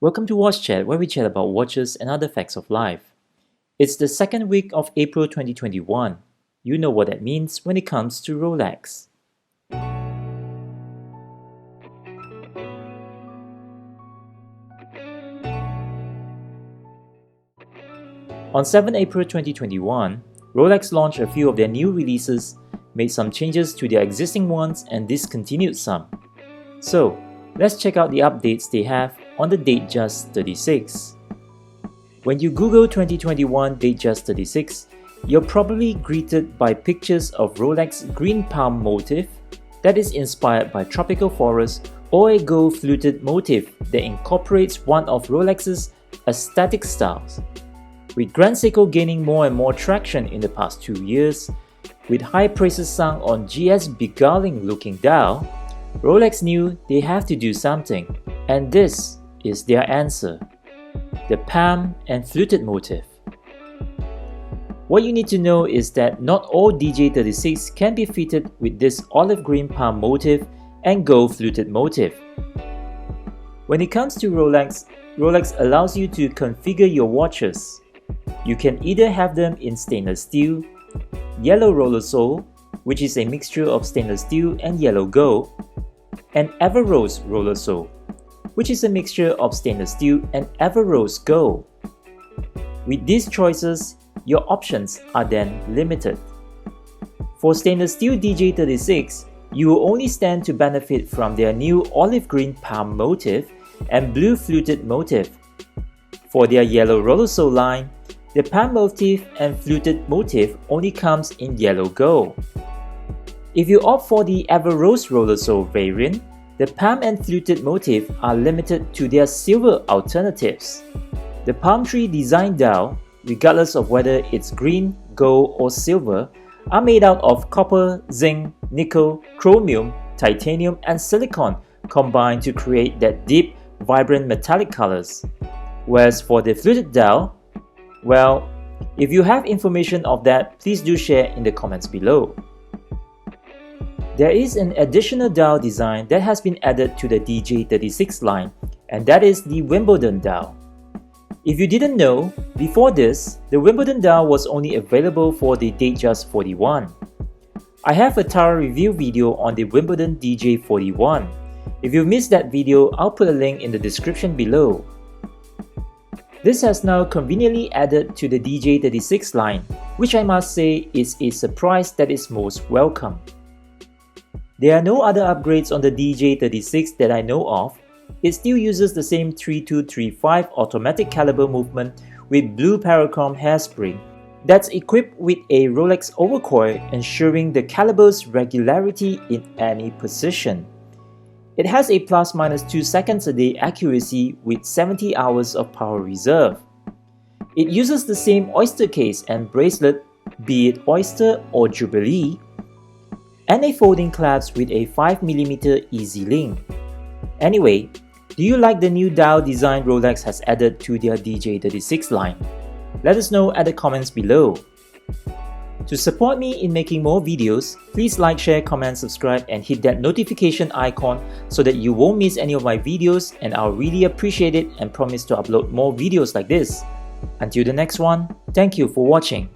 Welcome to Watchat, where we chat about watches and other facts of life. It's the second week of April 2021. You know what that means when it comes to Rolex. On 7 April 2021, Rolex launched a few of their new releases, made some changes to their existing ones, and discontinued some. So, let's check out the updates they have on the Datejust 36. When you Google 2021 Datejust 36, you're probably greeted by pictures of Rolex green palm motif that is inspired by tropical forest or a gold fluted motif that incorporates one of Rolex's aesthetic styles. With Grand Seiko gaining more and more traction in the past 2 years, with high praises sung on GS beguiling looking dial, Rolex knew they have to do something, and this is their answer: the palm and fluted motif. What you need to know is that not all DJ36 can be fitted with this olive green palm motif and gold fluted motif. When it comes to Rolex, Rolex allows you to configure your watches. You can either have them in stainless steel, yellow roller sole, which is a mixture of stainless steel and yellow gold, and ever-rose roller sole, which is a mixture of stainless steel and ever-rose gold. With these choices, your options are then limited. For stainless steel DJ36, you will only stand to benefit from their new olive green palm motif and blue fluted motif. For their yellow roller sole line, the palm motif and fluted motif only comes in yellow gold. If you opt for the ever-rose roller sole variant, the palm and fluted motif are limited to their silver alternatives. The palm tree design dial, regardless of whether it's green, gold, or silver, are made out of copper, zinc, nickel, chromium, titanium, and silicon combined to create that deep, vibrant metallic colors. Whereas for the fluted dial, well, if you have information of that, please do share in the comments below. There is an additional dial design that has been added to the DJ36 line, and that is the Wimbledon dial. If you didn't know, before this, the Wimbledon dial was only available for the Datejust 41. I have a thorough review video on the Wimbledon DJ41. If you missed that video, I'll put a link in the description below. This has now conveniently added to the DJ36 line, which I must say is a surprise that is most welcome. There are no other upgrades on the DJ36 that I know of. It still uses the same 3235 automatic caliber movement with blue parachrome hairspring that's equipped with a Rolex overcoil, ensuring the caliber's regularity in any position. It has a ±2 seconds a day accuracy with 70 hours of power reserve. It uses the same oyster case and bracelet, be it oyster or jubilee, and a folding clasp with a 5mm easy link. Anyway, do you like the new dial design Rolex has added to their DJ36 line? Let us know at the comments below. To support me in making more videos, please like, share, comment, subscribe, and hit that notification icon so that you won't miss any of my videos, and I'll really appreciate it and promise to upload more videos like this. Until the next one, thank you for watching.